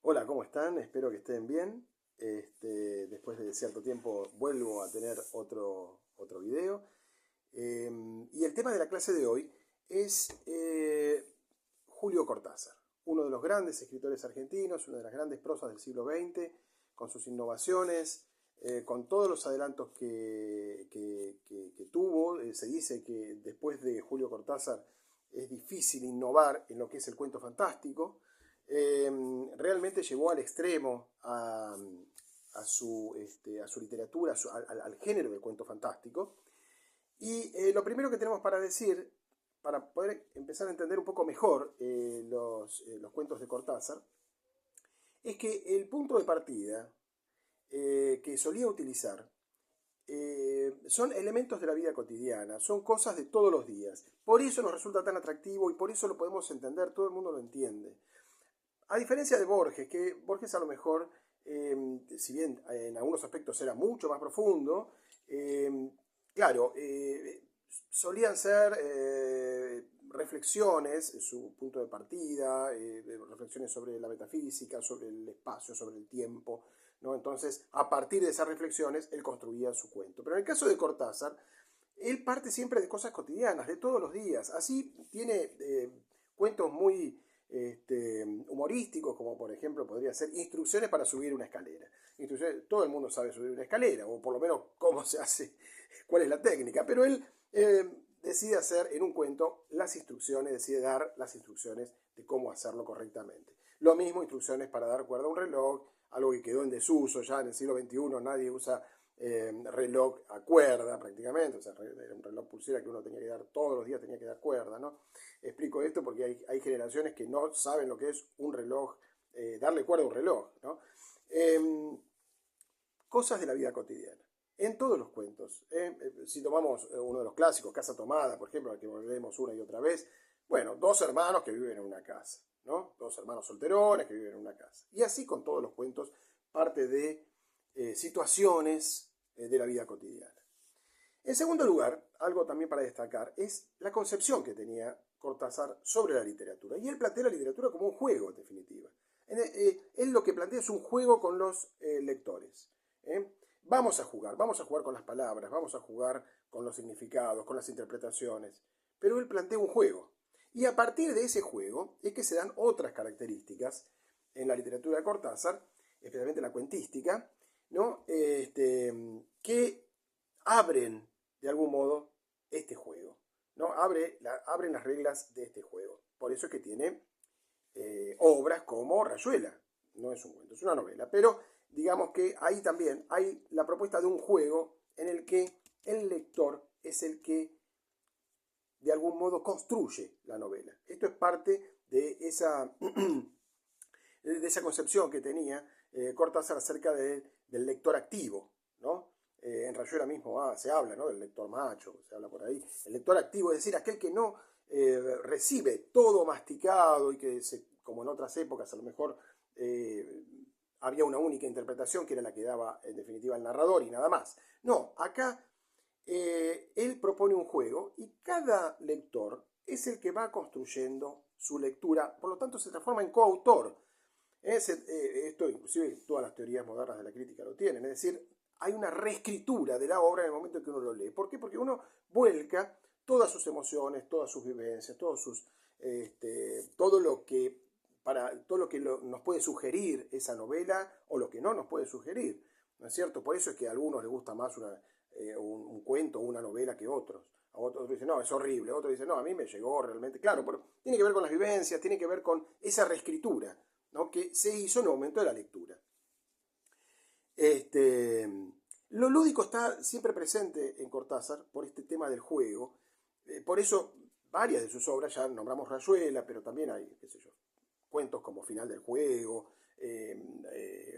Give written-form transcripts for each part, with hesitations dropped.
Hola, ¿cómo están? Espero que estén bien. Después de cierto tiempo vuelvo a tener otro video. Y el tema de la clase de hoy es Julio Cortázar, uno de los grandes escritores argentinos, una de las grandes prosas del siglo XX, con sus innovaciones, con todos los adelantos que tuvo. Se dice que después de Julio Cortázar es difícil innovar en lo que es el cuento fantástico. Realmente llevó al extremo a su literatura, al género del cuento fantástico. Y lo primero que tenemos para decir, para poder empezar a entender un poco mejor los cuentos de Cortázar, es que el punto de partida que solía utilizar son elementos de la vida cotidiana, son cosas de todos los días. Por eso nos resulta tan atractivo y por eso lo podemos entender, todo el mundo lo entiende. A diferencia de Borges, que Borges a lo mejor, si bien en algunos aspectos era mucho más profundo, claro, solían ser reflexiones, su punto de partida, reflexiones sobre la metafísica, sobre el espacio, sobre el tiempo, ¿no? Entonces, a partir de esas reflexiones, él construía su cuento. Pero en el caso de Cortázar, él parte siempre de cosas cotidianas, de todos los días. Así tiene cuentos muy humorísticos, como por ejemplo podría ser instrucciones para subir una escalera. Instrucciones, todo el mundo sabe subir una escalera, o por lo menos cómo se hace, cuál es la técnica, pero él decide hacer en un cuento las instrucciones, decide dar las instrucciones de cómo hacerlo correctamente. Lo mismo instrucciones para dar cuerda a un reloj, algo que quedó en desuso ya en el siglo XXI, nadie usa reloj a cuerda prácticamente, o sea, era un reloj pulsera que uno tenía que dar todos los días, tenía que dar cuerda, ¿no? Explico esto porque hay generaciones que no saben lo que es un reloj, darle cuerda a un reloj, ¿no? Cosas de la vida cotidiana. En todos los cuentos. Si tomamos uno de los clásicos, Casa Tomada, por ejemplo, al que volvemos una y otra vez, bueno, dos hermanos que viven en una casa, ¿no? Dos hermanos solterones que viven en una casa. Y así con todos los cuentos, parte de situaciones de la vida cotidiana. En segundo lugar, algo también para destacar, es la concepción que tenía Cortázar sobre la literatura. Y él plantea la literatura como un juego, en definitiva. Él lo que plantea es un juego con los lectores. Vamos a jugar con las palabras, vamos a jugar con los significados, con las interpretaciones. Pero él plantea un juego. Y a partir de ese juego es que se dan otras características en la literatura de Cortázar, especialmente la cuentística, ¿no? Que abren de algún modo este juego, ¿no? Abren las reglas de este juego. Por eso es que tiene obras como Rayuela. No es un cuento, es una novela. Pero digamos que ahí también hay la propuesta de un juego en el que el lector es el que de algún modo construye la novela. Esto es parte de esa concepción que tenía Cortázar acerca del lector activo, ¿no? En Rayuela mismo se habla, ¿no? Del lector macho, se habla por ahí. El lector activo, es decir, aquel que no recibe todo masticado y que, como en otras épocas, a lo mejor había una única interpretación que era la que daba en definitiva el narrador y nada más. No, acá él propone un juego y cada lector es el que va construyendo su lectura, por lo tanto se transforma en coautor. Esto inclusive todas las teorías modernas de la crítica lo tienen, es decir, hay una reescritura de la obra en el momento en que uno lo lee. ¿Por qué? Porque uno vuelca todas sus emociones, todas sus vivencias, todo lo que nos puede sugerir esa novela o lo que no nos puede sugerir, ¿no es cierto? Por eso es que a algunos les gusta más un cuento o una novela que otros. A otros dicen, no, es horrible. A otros dicen, no, a mí me llegó realmente. Claro, pero tiene que ver con las vivencias, tiene que ver con esa reescritura, ¿no? Que se hizo en el momento de la lectura. Lo lúdico está siempre presente en Cortázar por este tema del juego. Por eso varias de sus obras, ya nombramos Rayuela, pero también hay, qué sé yo, cuentos como Final del Juego,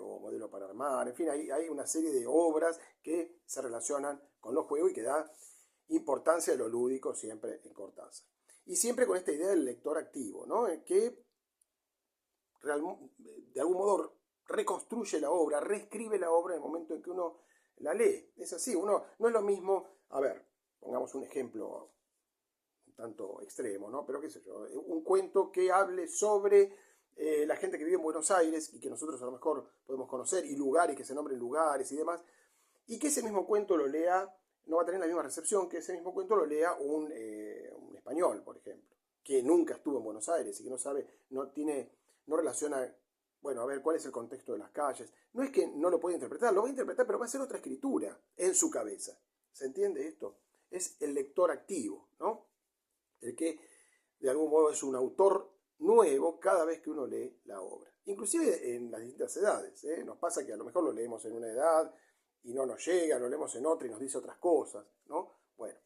o Modelo para Armar, en fin, hay una serie de obras que se relacionan con los juegos y que da importancia a lo lúdico siempre en Cortázar. Y siempre con esta idea del lector activo, ¿no? Que de algún modo reconstruye la obra, reescribe la obra en el momento en que uno la lee. Es así, uno no es lo mismo, a ver, pongamos un ejemplo un tanto extremo, ¿no? Pero qué sé yo, un cuento que hable sobre la gente que vive en Buenos Aires y que nosotros a lo mejor podemos conocer, y lugares que se nombren lugares y demás, y que ese mismo cuento lo lea, no va a tener la misma recepción que ese mismo cuento lo lea un español, por ejemplo, que nunca estuvo en Buenos Aires y que no sabe, no relaciona, bueno, a ver, cuál es el contexto de las calles. No es que no lo pueda interpretar, lo va a interpretar, pero va a ser otra escritura en su cabeza. ¿Se entiende esto? Es el lector activo, ¿no? El que de algún modo es un autor nuevo cada vez que uno lee la obra. Inclusive en las distintas edades. Nos pasa que a lo mejor lo leemos en una edad y no nos llega, lo leemos en otra y nos dice otras cosas, ¿no? Bueno.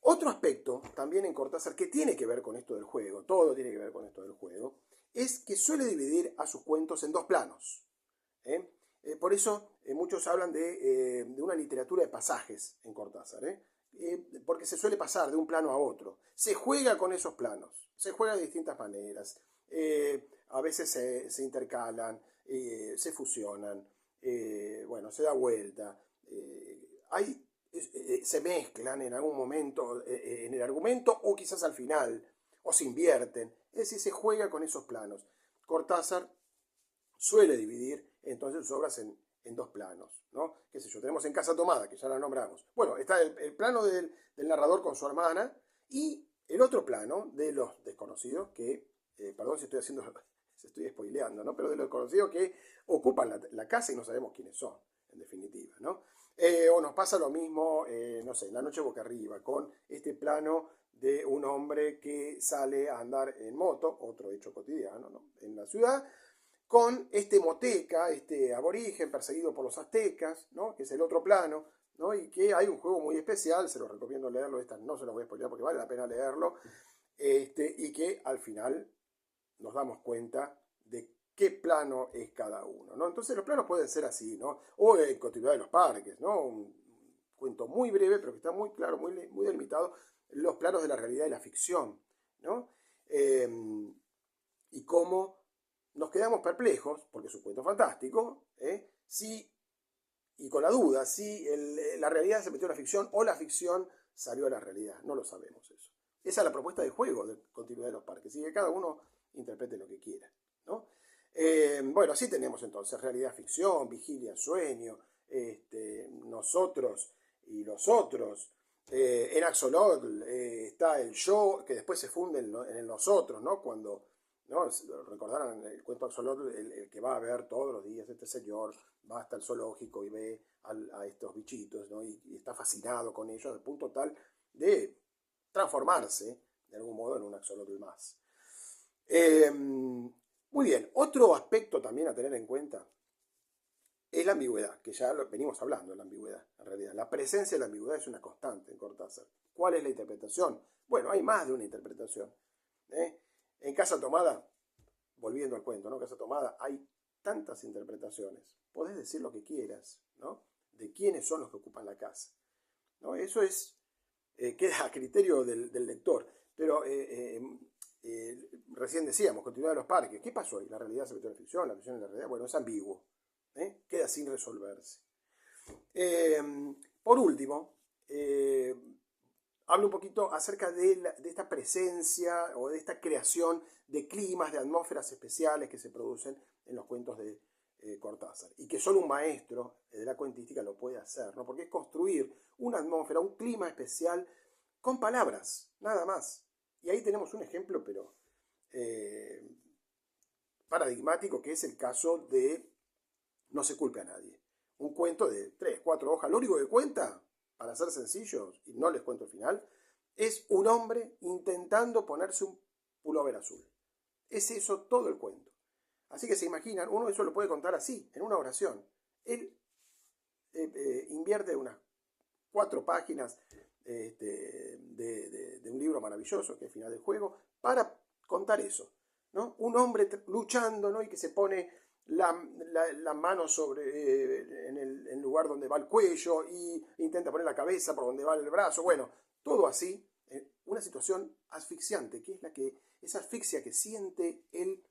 Otro aspecto también en Cortázar que tiene que ver con esto del juego, todo tiene que ver con esto del juego, es que suele dividir a sus cuentos en dos planos. Por eso muchos hablan de una literatura de pasajes en Cortázar, porque se suele pasar de un plano a otro. Se juega con esos planos, se juega de distintas maneras, a veces se intercalan, se fusionan, bueno, se da vuelta, se mezclan en algún momento en el argumento o quizás al final, o se invierten, es decir, se juega con esos planos. Cortázar suele dividir entonces sus obras en dos planos, ¿no? Qué sé yo, tenemos en Casa Tomada, que ya la nombramos. Bueno, está el plano del narrador con su hermana y el otro plano de los desconocidos que, perdón si estoy spoileando, ¿no? Pero de los desconocidos que ocupan la casa y no sabemos quiénes son, en definitiva, ¿no? O nos pasa lo mismo, no sé, en La noche boca arriba, con este plano de un hombre que sale a andar en moto, otro hecho cotidiano, ¿no? En la ciudad, con este moteca, este aborigen perseguido por los aztecas, ¿no? Que es el otro plano, ¿no? Y que hay un juego muy especial, se los recomiendo leerlo, esta no se los voy a spoilear porque vale la pena leerlo, y que al final nos damos cuenta de qué plano es cada uno, ¿no? Entonces los planos pueden ser así, ¿no? O en Continuidad de los Parques, ¿no? Un cuento muy breve, pero que está muy claro, muy delimitado, los planos de la realidad y la ficción, ¿no? Y cómo nos quedamos perplejos, porque es un cuento fantástico, y con la duda, si la realidad se metió en la ficción o la ficción salió a la realidad. No lo sabemos eso. Esa es la propuesta de juego de Continuidad de los Parques, y que cada uno interprete lo que quiera, ¿no? Bueno, así tenemos entonces realidad, ficción, vigilia, sueño, nosotros y los otros. En Axolotl está el yo, que después se funde en el nosotros, ¿no? Cuando, ¿no? Recordarán el cuento Axolotl, el que va a ver todos los días este señor, va hasta el zoológico y ve a estos bichitos, ¿no? Y está fascinado con ellos al punto tal de transformarse de algún modo en un axolotl más. Muy bien, otro aspecto también a tener en cuenta es la ambigüedad, que ya venimos hablando de la ambigüedad, en realidad. La presencia de la ambigüedad es una constante en Cortázar. ¿Cuál es la interpretación? Bueno, hay más de una interpretación. En Casa Tomada, volviendo al cuento, ¿no? Casa Tomada, hay tantas interpretaciones. Podés decir lo que quieras, ¿no? De quiénes son los que ocupan la casa, ¿no? Eso queda a criterio del lector. Pero recién decíamos, Continuidad de los Parques. ¿Qué pasó ahí? ¿La realidad se metió en la ficción en la realidad? Bueno, es ambiguo. Queda sin resolverse. Por último, hablo un poquito acerca de esta presencia o de esta creación de climas, de atmósferas especiales que se producen en los cuentos de Cortázar, y que solo un maestro de la cuentística lo puede hacer, ¿no? Porque es construir una atmósfera, un clima especial con palabras, nada más. Y ahí tenemos un ejemplo, pero paradigmático, que es el caso de No se culpe a nadie. Un cuento de 3, 4 hojas. Lo único que cuenta, para ser sencillos, y no les cuento el final, es un hombre intentando ponerse un pullover azul. Es eso todo el cuento. Así que se imaginan, uno eso lo puede contar así, en una oración. Él invierte unas 4 páginas de un libro maravilloso, que es el final del juego, para contar eso, ¿no? Un hombre luchando, ¿no? Y que se pone la mano en el lugar donde va el cuello y intenta poner la cabeza por donde va el brazo. Bueno, todo así, una situación asfixiante, que es esa asfixia que siente el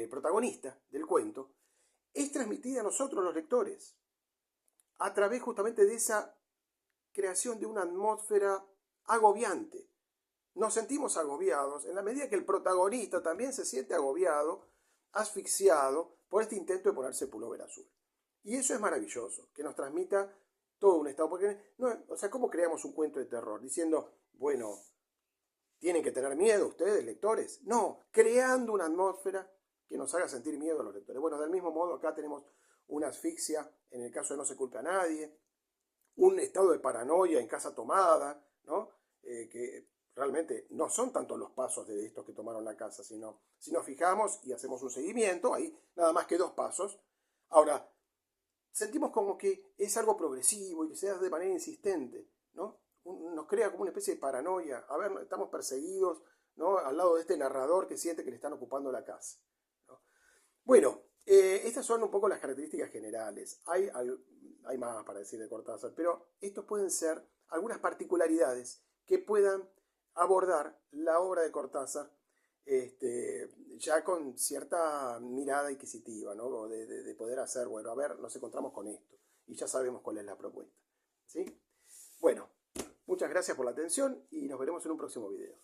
protagonista del cuento, es transmitida a nosotros los lectores a través justamente de esa creación de una atmósfera agobiante, nos sentimos agobiados en la medida que el protagonista también se siente agobiado, asfixiado por este intento de ponerse pullover azul. Y eso es maravilloso, que nos transmita todo un estado. Porque, no, o sea, ¿cómo creamos un cuento de terror? Diciendo, bueno, ¿tienen que tener miedo ustedes, lectores? No, creando una atmósfera que nos haga sentir miedo a los lectores. Bueno, del mismo modo acá tenemos una asfixia en el caso de No se culpe a nadie, un estado de paranoia en Casa Tomada, ¿no? Que realmente no son tanto los pasos de estos que tomaron la casa, sino si nos fijamos y hacemos un seguimiento, ahí nada más que 2 pasos. Ahora, sentimos como que es algo progresivo y que se da de manera insistente, ¿no? Nos crea como una especie de paranoia. A ver, estamos perseguidos, ¿no? Al lado de este narrador que siente que le están ocupando la casa, ¿no? Bueno, estas son un poco las características generales. Hay más para decir de Cortázar, pero estos pueden ser algunas particularidades que puedan abordar la obra de Cortázar ya con cierta mirada inquisitiva, ¿no? De poder hacer, bueno, a ver, nos encontramos con esto y ya sabemos cuál es la propuesta, ¿sí? Bueno, muchas gracias por la atención y nos veremos en un próximo video.